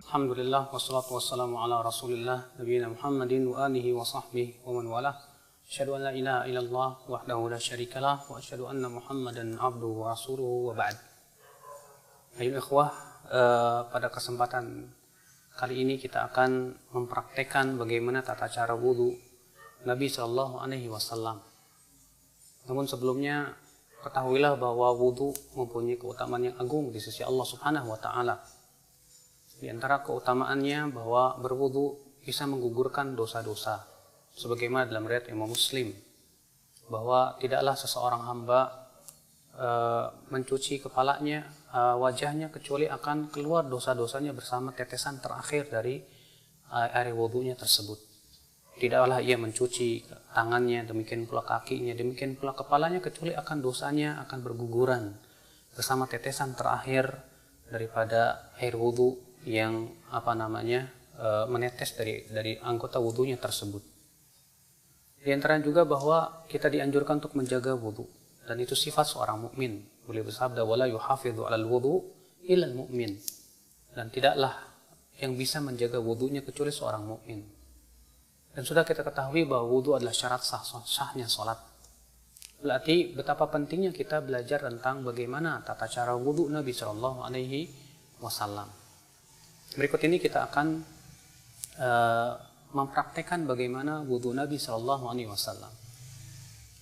Alhamdulillah wassalatu wassalamu ala Rasulillah nabiyina Muhammadin wa alihi wa sahbihi wa man walah. Asyhadu an la ilaha illallah wahdahu la syarikalah wa asyhadu anna Muhammadan abduhu wa rasuluhu wa ba'd. Ayo ikhwah, pada kesempatan kali ini kita akan mempraktekkan bagaimana tata cara wudu Nabi Shallallahu Alaihi Wasallam. Namun sebelumnya ketahuilah bahwa wudu mempunyai keutamaan yang agung di sisi Allah Subhanahu Wa Taala. Di antara keutamaannya bahwa berwudu bisa menggugurkan dosa-dosa, sebagaimana dalam riwayat Imam Muslim bahwa tidaklah seseorang hamba mencuci kepalanya, wajahnya, kecuali akan keluar dosa-dosanya bersama tetesan terakhir dari air wudunya tersebut. Tidaklah ia mencuci tangannya, demikian pula kakinya, demikian pula kepalanya, kecuali akan dosanya akan berguguran bersama tetesan terakhir daripada air wudu yang menetes dari anggota wudunya tersebut. Di antara juga bahwa kita dianjurkan untuk menjaga wudu, dan itu sifat seorang mukmin. Beliau bersabda, wala yuhafidhu 'alal wudu illal mu'min. Dan tidaklah yang bisa menjaga wudunya kecuali seorang mukmin. Dan sudah kita ketahui bahwa wudu adalah syarat sahnya salat. Berarti betapa pentingnya kita belajar tentang bagaimana tata cara wudu Nabi Shallallahu Alaihi Wasallam. Berikut ini kita akan mempraktekkan bagaimana wudu Nabi Shallallahu Alaihi Wasallam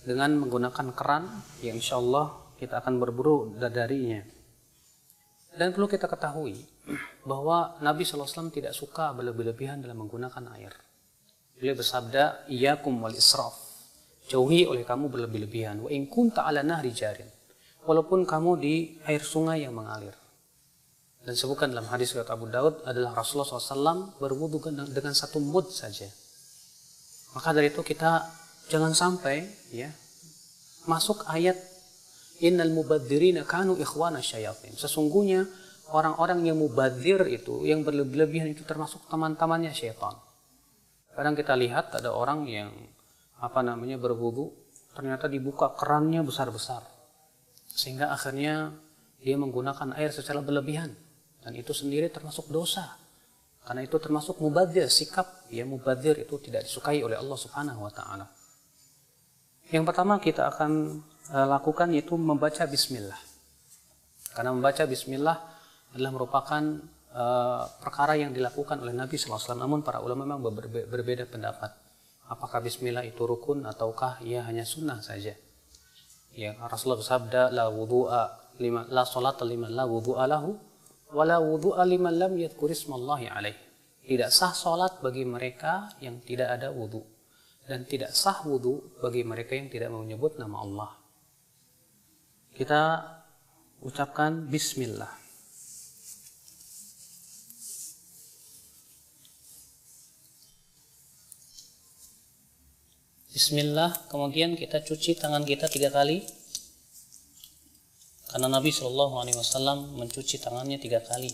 dengan menggunakan keran yang insya Allah kita akan berburu darinya. Dan perlu kita ketahui bahwa Nabi Shallallahu Alaihi Wasallam tidak suka berlebih-lebihan dalam menggunakan air. Beliau bersabda, iyyakum wal israf, jauhi oleh kamu berlebih-lebihan. Wa in kunta ala nahri jarin, walaupun kamu di air sungai yang mengalir. Dan sebutkan dalam hadis riwayat Abu Daud adalah Rasulullah SAW berwudu dengan satu mud saja. Maka dari itu kita jangan sampai masuk ayat innal mubadzirina kanu ikhwana syayatin. Sesungguhnya orang-orang yang mubadzir itu, yang berlebihan itu termasuk teman-temannya syaitan. Kadang kita lihat ada orang yang berwudu, ternyata dibuka kerannya besar-besar, sehingga akhirnya dia menggunakan air secara berlebihan. Dan itu sendiri termasuk dosa. Karena itu termasuk mubadzir, sikap mubadzir itu tidak disukai oleh Allah Subhanahu wa taala. Yang pertama kita akan lakukan yaitu membaca bismillah. Karena membaca bismillah adalah merupakan perkara yang dilakukan oleh Nabi sallallahu alaihi wasallam. Namun para ulama memang berbeda pendapat. Apakah bismillah itu rukun ataukah ia hanya sunnah saja? Ya, Rasulullah bersabda, la salata liman la wudu'a lahu wala wudu'a liman lam yadhkur ismallahi alaih. Tidak sah salat bagi mereka yang tidak ada wudu, dan tidak sah wudu bagi mereka yang tidak menyebut nama Allah. Kita ucapkan bismillah. Bismillah, kemudian kita cuci tangan kita 3 kali. Karena Nabi Shallallahu Alaihi Wasallam mencuci tangannya 3 kali,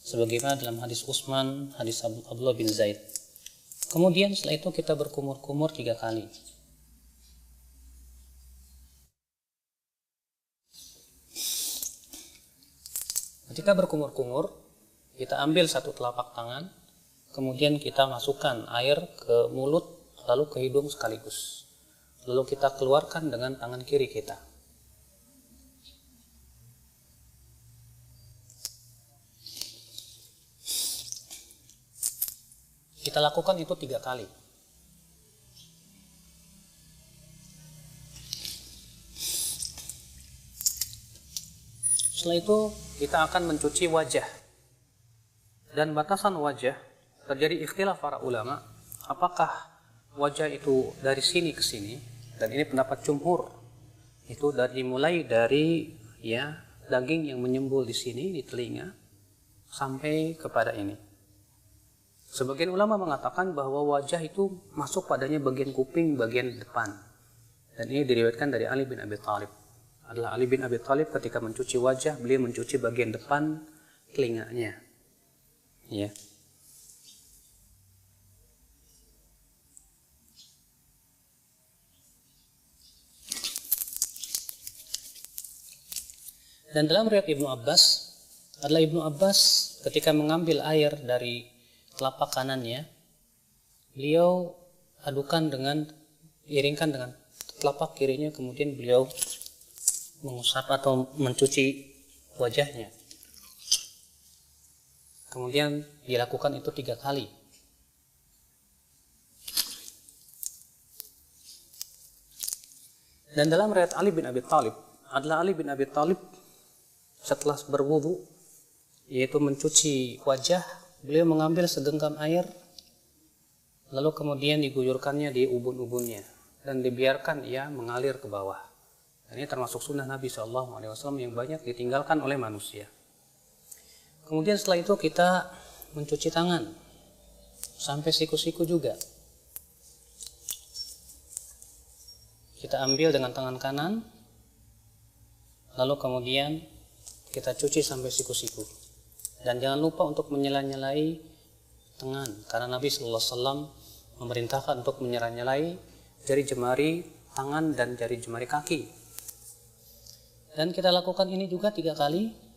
sebagaimana dalam hadis Utsman, hadis Abdullah bin Zaid. Kemudian setelah itu kita berkumur-kumur 3 kali. Ketika berkumur-kumur, kita ambil satu telapak tangan, kemudian kita masukkan air ke mulut, lalu ke hidung sekaligus. Lalu kita keluarkan dengan tangan kiri kita. Kita lakukan itu 3 kali. Setelah itu kita akan mencuci wajah. Dan batasan wajah terjadi ikhtilaf para ulama, apakah wajah itu dari sini ke sini, dan ini pendapat jumhur, itu mulai dari daging yang menyembul di sini, di telinga, sampai kepada ini. Sebagian ulama mengatakan bahwa wajah itu masuk padanya bagian kuping, bagian depan. Dan ini diriwayatkan dari Ali bin Abi Thalib. Adalah Ali bin Abi Thalib ketika mencuci wajah, beliau mencuci bagian depan telinganya. Ya. Dan dalam riwayat Ibnu Abbas adalah Ibnu Abbas ketika mengambil air dari telapak kanannya, beliau iringkan dengan telapak kirinya, kemudian beliau mengusap atau mencuci wajahnya. Kemudian dilakukan itu 3 kali. Dan dalam riwayat Ali bin Abi Thalib, adalah Ali bin Abi Thalib setelah berwudu, yaitu mencuci wajah, beliau mengambil segenggam air, lalu kemudian diguyurkannya di ubun-ubunnya dan dibiarkan ia mengalir ke bawah. Dan ini termasuk sunnah Nabi SAW yang banyak ditinggalkan oleh manusia. Kemudian setelah itu kita mencuci tangan sampai siku-siku juga. Kita ambil dengan tangan kanan, lalu kemudian kita cuci sampai siku-siku. Dan jangan lupa untuk menyela-nyelai tangan, karena Nabi SAW memerintahkan untuk menyela-nyelai jari jemari tangan dan jari jemari kaki. Dan kita lakukan ini juga 3 kali.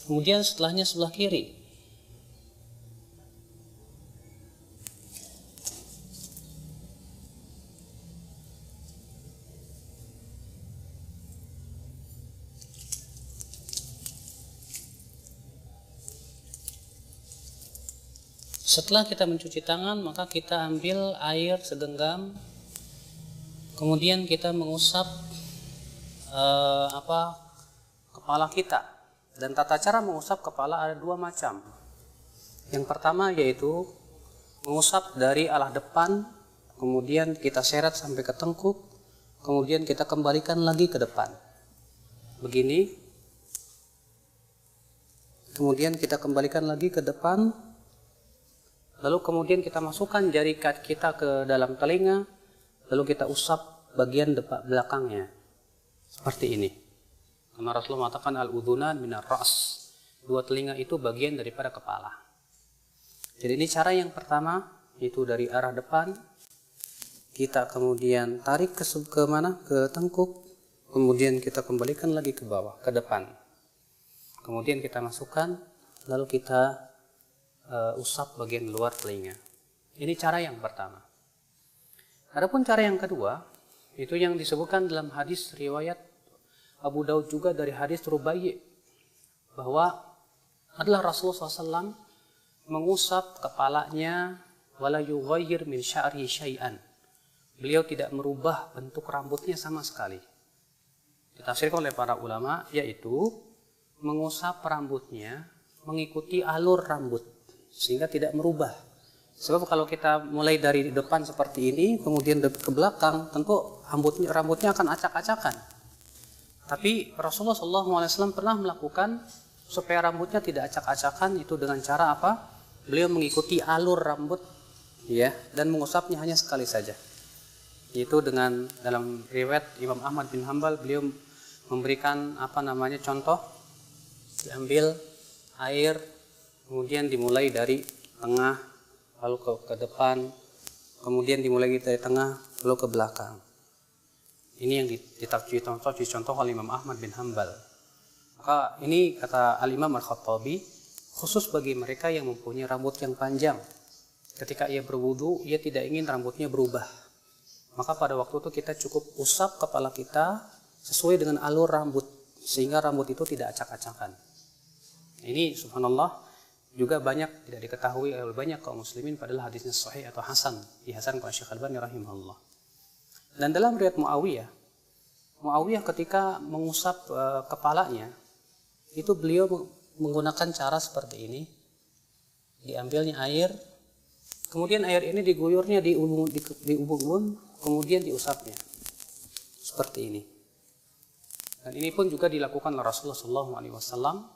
Kemudian setelahnya sebelah kiri. Setelah kita mencuci tangan, maka kita ambil air segenggam, kemudian kita mengusap kepala kita. Dan tata cara mengusap kepala ada 2 macam. Yang pertama yaitu mengusap dari arah depan, kemudian kita seret sampai ke tengkuk, kemudian kita kembalikan lagi ke depan. Begini. Kemudian kita kembalikan lagi ke depan. Lalu kemudian kita masukkan jari kita ke dalam telinga, lalu kita usap bagian belakangnya. Seperti ini. Karena Rasulullah mengatakan al-udhunan minar ra's. 2 telinga itu bagian daripada kepala. Jadi ini cara yang pertama, itu dari arah depan. Kita kemudian tarik ke mana? Ke tengkuk. Kemudian kita kembalikan lagi ke bawah, ke depan. Kemudian kita masukkan, lalu kita usap bagian luar telinga. Ini cara yang pertama. Adapun cara yang kedua, itu yang disebutkan dalam hadis riwayat Abu Daud juga dari hadis Rubai', bahwa adalah Rasulullah SAW mengusap kepalanya wala yughayyir min sya'ri syai'an. Beliau tidak merubah bentuk rambutnya sama sekali. Ditafsirkan oleh para ulama, yaitu mengusap rambutnya mengikuti alur rambut sehingga tidak merubah. Sebab kalau kita mulai dari depan seperti ini kemudian ke belakang, tentu rambutnya akan acak-acakan. Tapi Rasulullah SAW pernah melakukan supaya rambutnya tidak acak-acakan, itu dengan cara apa? Beliau mengikuti alur rambut, ya, dan mengusapnya hanya sekali saja. Itu dengan dalam riwayat Imam Ahmad bin Hanbal, beliau memberikan contoh, diambil air, kemudian dimulai dari tengah, lalu ke depan, kemudian dimulai dari tengah, lalu ke belakang. Ini yang dicontoh oleh Imam Ahmad bin Hanbal. Maka ini kata Al-Imam Al-Khattabi, khusus bagi mereka yang mempunyai rambut yang panjang. Ketika ia berwudu, ia tidak ingin rambutnya berubah. Maka pada waktu itu kita cukup usap kepala kita sesuai dengan alur rambut, sehingga rambut itu tidak acak-acakan. Ini subhanallah juga banyak tidak diketahui oleh banyak kaum muslimin, padahal hadisnya sahih atau hasan, dihasankan oleh Syekh Al-Albani rahimahullah. Dan dalam riwayat Muawiyah ketika mengusap kepalanya, itu beliau menggunakan cara seperti ini. Diambilnya air, kemudian air ini diguyurnya di ubun-ubun, kemudian diusapnya. Seperti ini. Dan ini pun juga dilakukan oleh Rasulullah SAW.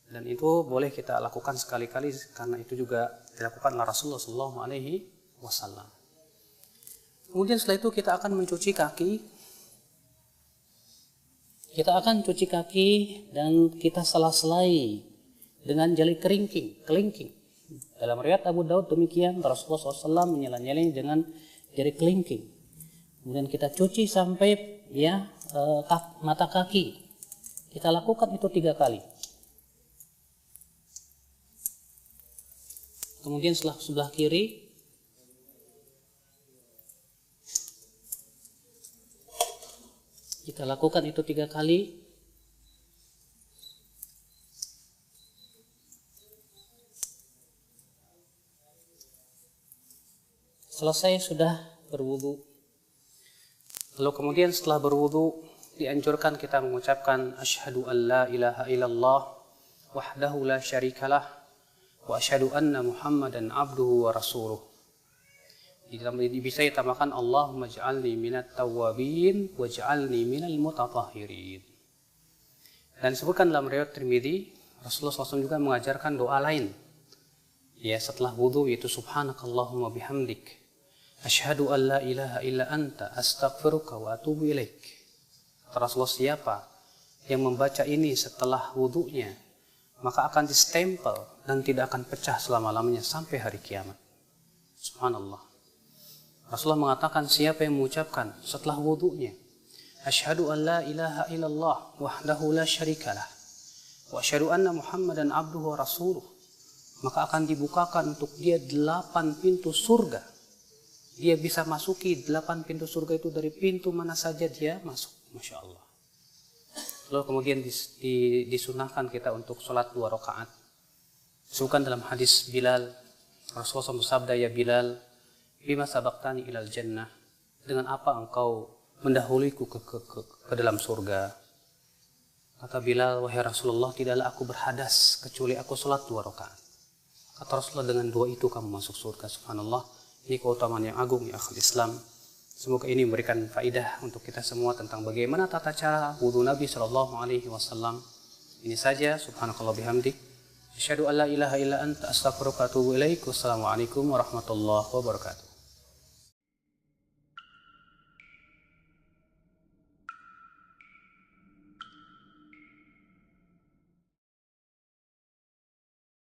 Dan itu boleh kita lakukan sekali-kali, karena itu juga dilakukan oleh Rasulullah SAW. Kemudian setelah itu kita akan mencuci kaki. Kita akan cuci kaki dan kita sela-selai dengan jari kelingking. Dalam riwayat Abu Daud demikian, Rasulullah SAW menyela-nyelanya dengan jari kelingking. Kemudian kita cuci sampai mata kaki. Kita lakukan itu 3 kali. Kemudian sebelah kiri kita lakukan itu 3 kali. Selesai sudah berwudu. Lalu kemudian setelah berwudu dianjurkan kita mengucapkan asyhadu an la ilaha illallah wahdahu la syarikalah wa asyhadu anna Muhammadan abduhu wa rasuluh. Bisa ditambahkan Allahumma ja'alni minat tawwabin wa ja'alni minal mutatahhirin. Dan disebutkan dalam riwayat Tirmidzi, Rasulullah SAW juga mengajarkan doa lain. Ya, setelah wudu, yaitu subhanakallahumma bihamdik asyhadu an la ilaha illa anta astaghfiruka wa atubu ilaik. Rasulullah, siapa yang membaca ini setelah wudunya, maka akan distempel dan tidak akan pecah selama-lamanya sampai hari kiamat. Subhanallah. Rasulullah mengatakan, siapa yang mengucapkan setelah wudunya asyhadu an la ilaha illallah wahdahu la syarikalah wa asyhadu anna Muhammadan abduhu wa rasuluh, maka akan dibukakan untuk dia 8 pintu surga. Dia bisa masuki 8 pintu surga itu dari pintu mana saja dia masuk. Masya Allah. Lalu kemudian disunahkan kita untuk sholat 2 rakaat. Disebutkan dalam hadis Bilal, Rasulullah bersabda, ya Bilal, bima sabaktani ilal jannah, dengan apa engkau mendahuliku ke dalam surga. Kata Bilal, wahai Rasulullah, tidaklah aku berhadas kecuali aku sholat 2 rakaat. Kata Rasulullah, dengan 2 itu kamu masuk surga. Subhanallah. Ini keutamaan yang agung ya akhul Islam. Semoga ini memberikan faidah untuk kita semua tentang bagaimana tata cara wudu Nabi SAW. Ini saja. Subhanakallah bihamdik. Asyhadu an la ilaha illa anta astaghfiruka wa atubu ilaik. Wassalamualaikum warahmatullahi wabarakatuh.